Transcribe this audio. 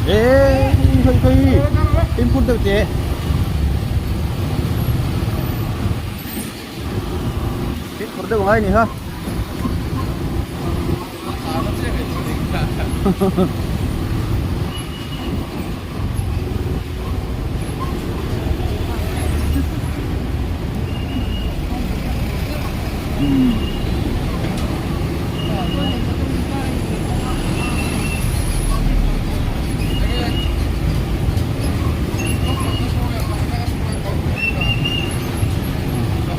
Ê, hơi khi em phun được chị. Em phun được hay nhỉ ha?